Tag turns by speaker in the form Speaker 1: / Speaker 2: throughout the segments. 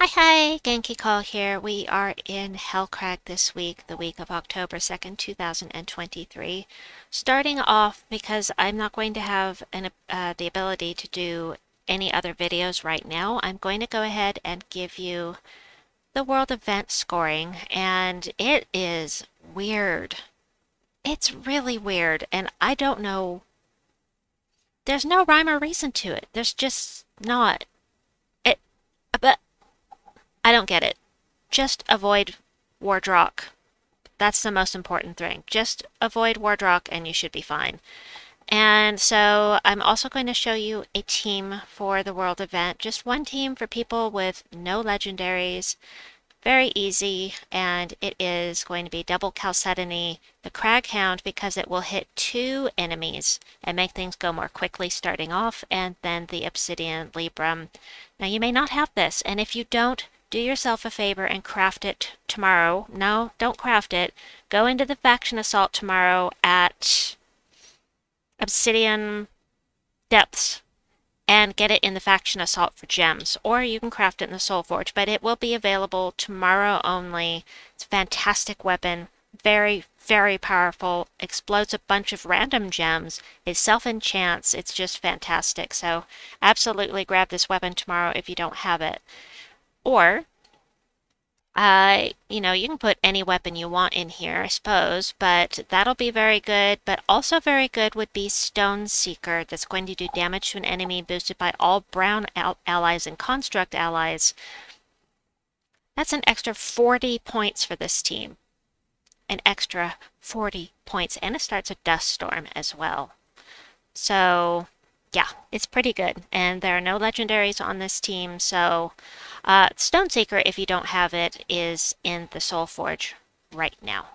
Speaker 1: Hi, Genki Call here. We are in Hellcrag this week, the week of October 2nd, 2023. Starting off, because I'm not going to have the ability to do any other videos right now, I'm going to go ahead and give you the world event scoring, and it is weird. It's really weird, and I don't know. There's no rhyme or reason to it. There's just not. It, but I don't get it. Just avoid Wardrock. That's the most important thing. Just avoid Wardrock and you should be fine. And so I'm also going to show you a team for the world event. Just one team for people with no legendaries. Very easy, and it is going to be double Chalcedony, the Craghound, because it will hit 2 enemies and make things go more quickly starting off, and then the Obsidian Libram. Now you may not have this, and if you don't, do yourself a favor and craft it tomorrow. No, don't craft it. Go into the faction assault tomorrow at Obsidian Depths and get it in the faction assault for gems, or you can craft it in the Soul Forge, but it will be available tomorrow only. It's a fantastic weapon, very, very powerful, explodes a bunch of random gems, it self-enchants, it's just fantastic. So absolutely grab this weapon tomorrow if you don't have it. Or, you can put any weapon you want in here, I suppose, but that'll be very good. But also very good would be Stone Seeker. That's going to do damage to an enemy boosted by all brown allies and construct allies. That's an extra 40 points for this team. An extra 40 points. And it starts a dust storm as well. So, yeah, it's pretty good. And there are no legendaries on this team, so Stone Seeker, if you don't have it, is in the Soul Forge right now.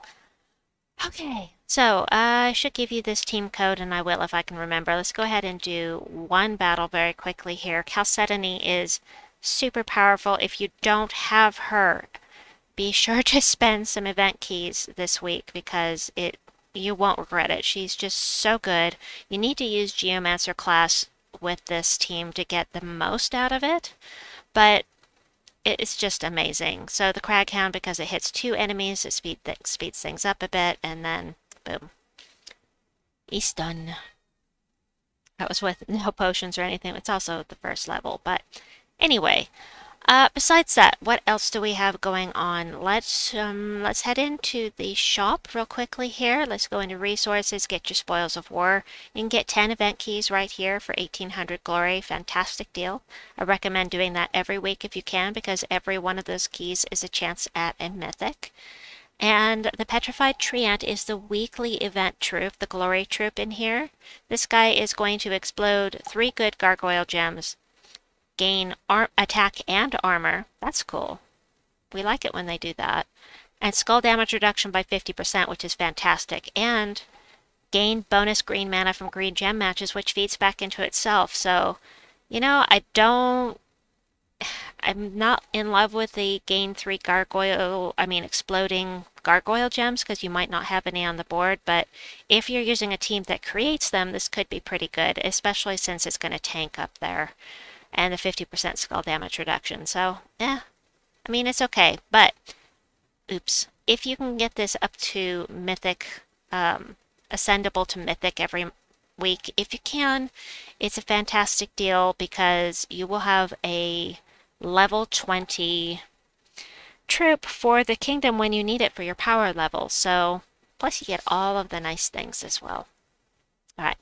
Speaker 1: Okay, so I should give you this team code, and I will if I can remember. Let's go ahead and do one battle very quickly here. Chalcedony is super powerful. If you don't have her, be sure to spend some event keys this week, because you won't regret it. She's just so good. You need to use Geomancer class with this team to get the most out of it, but it's just amazing. So the Craghound, because it hits 2 enemies, it speeds things up a bit, and then boom. He's done. That was with no potions or anything. It's also the first level, but anyway. Besides that, what else do we have going on? Let's head into the shop real quickly here. Let's go into resources, get your spoils of war. You can get 10 event keys right here for 1800 glory. Fantastic deal. I recommend doing that every week if you can, because every one of those keys is a chance at a mythic. And the Petrified Treant is the weekly event troop, the glory troop in here. This guy is going to explode 3 good gargoyle gems. Gain attack and armor. That's cool. We like it when they do that. And skull damage reduction by 50%, which is fantastic. And gain bonus green mana from green gem matches, which feeds back into itself. So, I'm not in love with the gain 3 exploding gargoyle gems, because you might not have any on the board, but if you're using a team that creates them, this could be pretty good, especially since it's going to tank up there. And the 50% skull damage reduction. So, it's okay. But, oops. If you can get this up to Mythic, ascendable to Mythic every week, if you can, it's a fantastic deal, because you will have a level 20 troop for the kingdom when you need it for your power level. So, plus you get all of the nice things as well. Alright.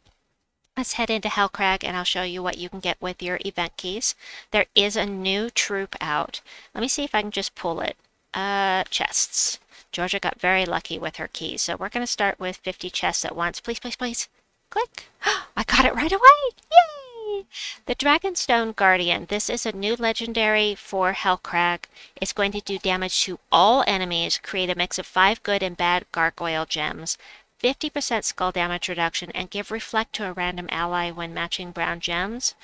Speaker 1: Let's head into Hellcrag, and I'll show you what you can get with your event keys. There is a new troop out. Let me see if I can just pull it. Chests. Georgia got very lucky with her keys, so we're going to start with 50 chests at once. Please, please, please. Click. I got it right away. Yay! The Dragonstone Guardian. This is a new legendary for Hellcrag. It's going to do damage to all enemies, create a mix of 5 good and bad gargoyle gems, 50% skull damage reduction, and give reflect to a random ally when matching brown gems.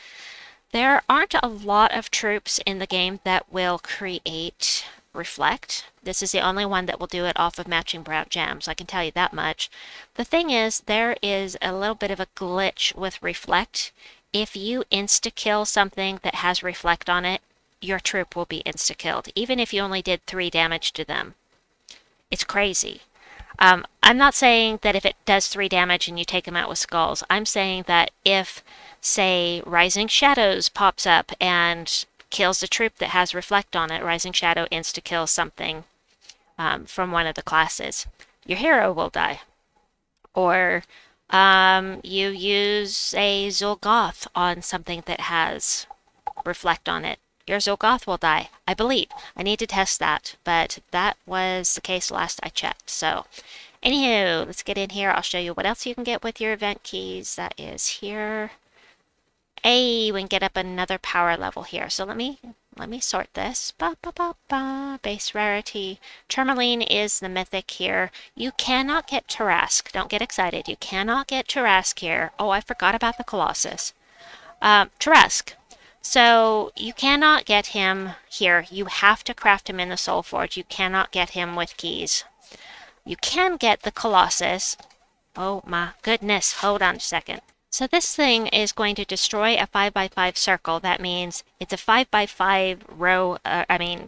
Speaker 1: There aren't a lot of troops in the game that will create reflect. This is the only one that will do it off of matching brown gems, I can tell you that much. The thing is, there is a little bit of a glitch with reflect. If you insta-kill something that has reflect on it, your troop will be insta-killed, even if you only did 3 damage to them. It's crazy. I'm not saying that if it does 3 damage and you take them out with skulls. I'm saying that if, say, Rising Shadows pops up and kills a troop that has Reflect on it, Rising Shadow insta-kills something from one of the classes, your hero will die. Or you use a Zolgoth on something that has Reflect on it. Your Zolgoth will die, I believe. I need to test that, but that was the case last I checked. So, anywho, let's get in here. I'll show you what else you can get with your event keys. That is here. Hey, we can get up another power level here. So let me sort this. Base rarity. Tourmaline is the mythic here. You cannot get Tarask. Don't get excited. You cannot get Tarask here. Oh, I forgot about the Colossus. Tarask. So you cannot get him here. You have to craft him in the Soul Forge. You cannot get him with keys. You can get the Colossus. Oh my goodness. Hold on a second. So this thing is going to destroy a 5x5 circle. That means it's a 5x5 row,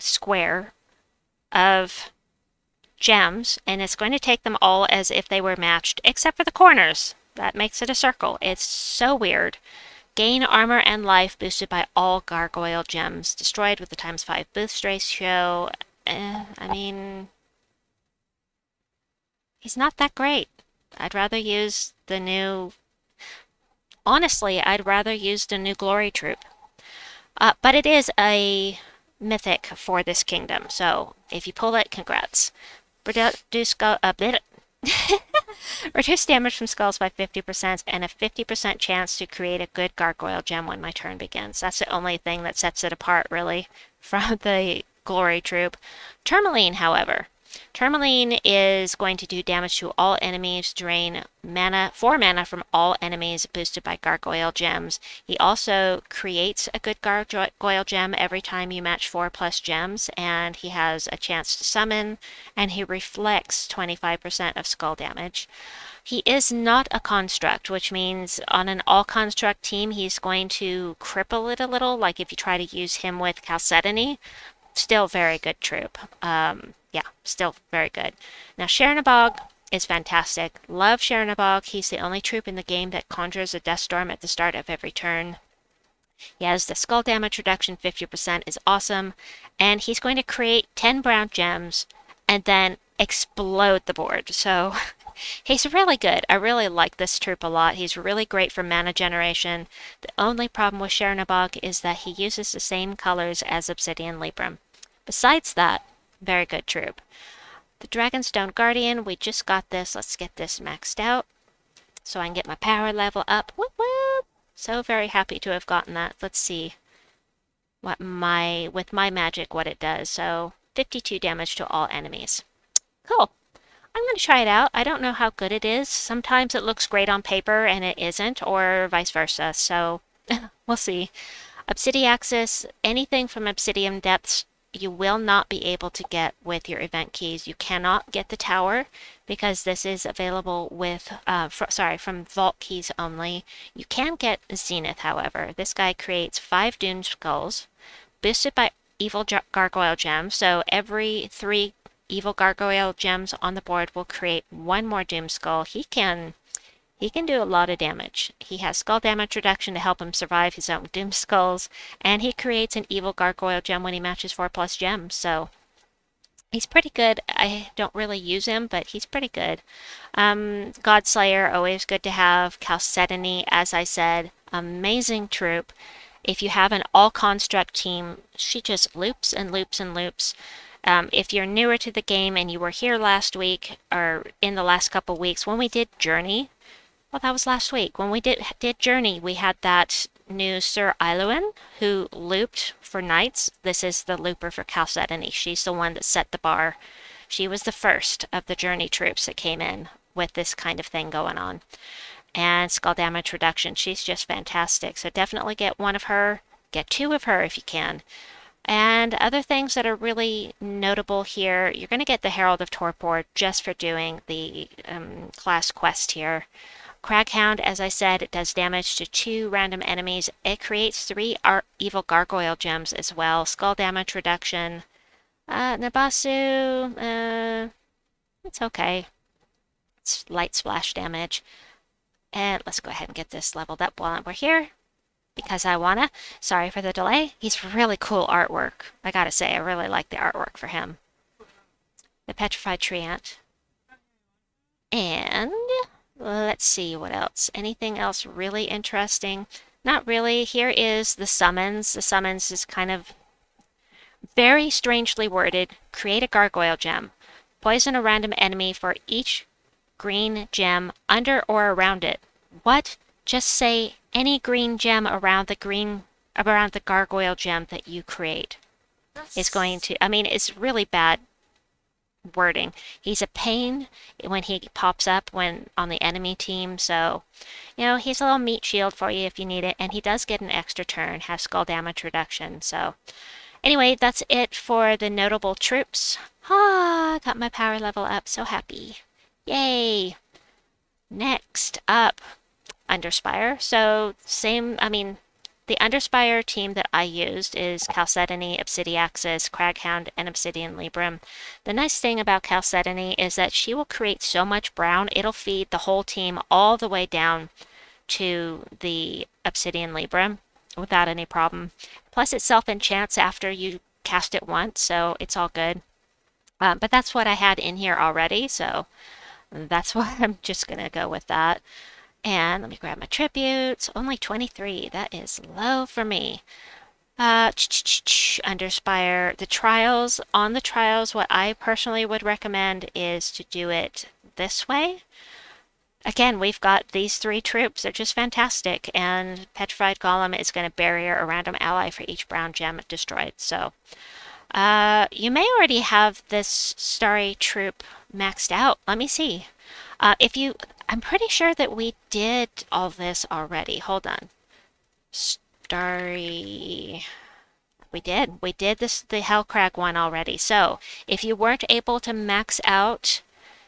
Speaker 1: square of gems, and it's going to take them all as if they were matched, except for the corners. That makes it a circle. It's so weird. Gain armor and life boosted by all gargoyle gems. Destroyed with the ×5 boost ratio. He's not that great. I'd rather use the new... Honestly, I'd rather use the new Glory Troop. But it is a mythic for this kingdom, so if you pull it, congrats. Reduce damage from skulls by 50% and a 50% chance to create a good gargoyle gem when my turn begins. That's the only thing that sets it apart, really, from the Glory Troop. Tourmaline, however. Tourmaline is going to do damage to all enemies, drain 4 mana from all enemies boosted by gargoyle gems. He also creates a good gargoyle gem every time you match 4+ gems, and he has a chance to summon, and he reflects 25% of skull damage. He is not a construct, which means on an all-construct team, he's going to cripple it a little, like if you try to use him with Chalcedony. Still very good troop. Yeah, still very good. Now, Chernabog is fantastic. Love Chernabog. He's the only troop in the game that conjures a Death Storm at the start of every turn. He has the skull damage reduction, 50% is awesome. And he's going to create 10 brown gems and then explode the board. So he's really good. I really like this troop a lot. He's really great for mana generation. The only problem with Chernabog is that he uses the same colors as Obsidian Libram. Besides that, very good troop. The Dragonstone Guardian, we just got this. Let's get this maxed out so I can get my power level up. Whoop, whoop. So very happy to have gotten that. Let's see what with my magic what it does. So 52 damage to all enemies. Cool. I'm going to try it out. I don't know how good it is. Sometimes it looks great on paper and it isn't, or vice versa. So we'll see. Obsidiaxis, anything from Obsidian Depths you will not be able to get with your event keys. You cannot get the tower because this is available with, from vault keys only. You can get Zenith, however. This guy creates 5 Doom Skulls, boosted by Evil Gargoyle Gems. So every 3 Evil Gargoyle Gems on the board will create 1 more Doom Skull. He can do a lot of damage. He has skull damage reduction to help him survive his own Doom Skulls, and he creates an Evil Gargoyle Gem when he matches 4+ gems, so he's pretty good. I don't really use him, but he's pretty good. Godslayer, always good to have. Chalcedony, as I said, amazing troop. If you have an all-construct team, she just loops and loops and loops. If you're newer to the game and you were here last week, or in the last couple weeks, when we did Journey, well, that was last week. When we did Journey, we had that new Sir Iluan who looped for knights. This is the looper for Chalcedony. She's the one that set the bar. She was the first of the Journey troops that came in with this kind of thing going on. And skull damage reduction. She's just fantastic. So definitely get 1 of her. Get 2 of her if you can. And other things that are really notable here, you're going to get the Herald of Torpor just for doing the class quest here. Craghound, as I said, it does damage to 2 random enemies. It creates 3 evil gargoyle gems as well. Skull damage reduction. Nabasu, it's okay. It's light splash damage. And let's go ahead and get this leveled up while we're here, because I wanna. Sorry for the delay. He's really cool artwork. I gotta say, I really like the artwork for him. The Petrified Treant. And let's see what else. Anything else really interesting? Not really. Here is the summons. The summons is kind of very strangely worded. Create a gargoyle gem. Poison a random enemy for each green gem under or around it. What? Just say any green gem around the gargoyle gem that you create is going to, I mean, it's really bad wording. He's a pain when he pops up when on the enemy team, so you know, he's a little meat shield for you if you need it, and he does get an extra turn, has skull damage reduction. So anyway, that's it for the notable troops. Got my power level up, so happy. Yay! Next up, Underspire. So same, I mean, the Underspire team that I used is Chalcedony, Obsidiaxis, Craghound, and Obsidian Libram. The nice thing about Chalcedony is that she will create so much brown, it'll feed the whole team all the way down to the Obsidian Libram without any problem. Plus it self-enchants after you cast it once, so it's all good. But that's what I had in here already, so that's why I'm just going to go with that. And let me grab my tributes. Only 23. That is low for me. Underspire. The trials. On the trials, what I personally would recommend is to do it this way. Again, we've got these 3 troops. They're just fantastic. And Petrified Golem is going to barrier a random ally for each brown gem destroyed. So you may already have this starry troop maxed out. Let me see. I'm pretty sure that we did all this already. Hold on. Starry. We did this, the Hellcrag one already. So if you weren't able to max out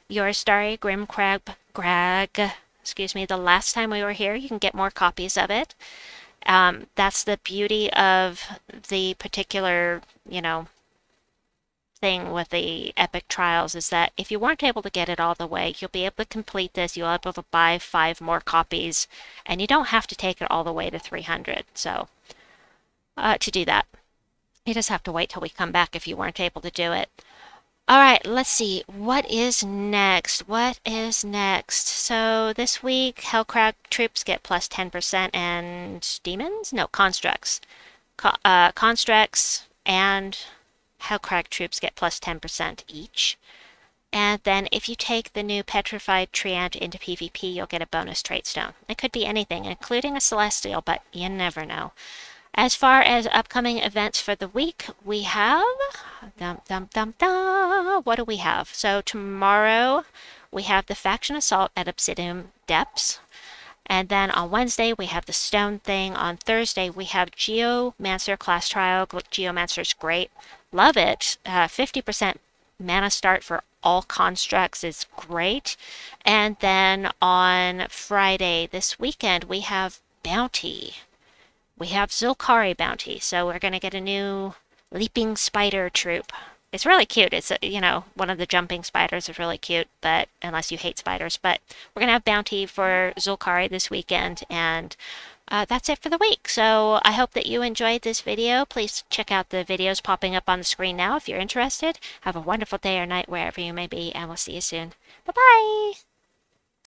Speaker 1: your Starry Grim Crag, excuse me, the last time we were here, you can get more copies of it. That's the beauty of the particular, you know, thing with the epic trials, is that if you weren't able to get it all the way, you'll be able to complete this. You'll be able to buy 5 more copies, and you don't have to take it all the way to 300. So to do that, you just have to wait till we come back if you weren't able to do it. All right, let's see. What is next? What is next? So this week, Hellcrag troops get plus 10%, and demons? No, constructs. Constructs and Hellcrag troops get plus 10% each. And then if you take the new Petrified Treant into PvP, you'll get a bonus trait stone. It could be anything, including a celestial, but you never know. As far as upcoming events for the week, we have... What do we have? So tomorrow, we have the Faction Assault at Obsidian Depths. And then on Wednesday, we have the Stone thing. On Thursday, we have Geomancer class trial. Geomancer's great. Love it. 50% mana start for all constructs is great. And then on Friday, this weekend, we have Bounty. We have Zulkari Bounty. So we're going to get a new Leaping Spider troop. It's really cute. It's, you know, one of the jumping spiders is really cute, but unless you hate spiders. But we're going to have Bounty for Zulkari this weekend, and that's it for the week. So I hope that you enjoyed this video. Please check out the videos popping up on the screen now if you're interested. Have a wonderful day or night wherever you may be, and we'll see you soon. Bye-bye!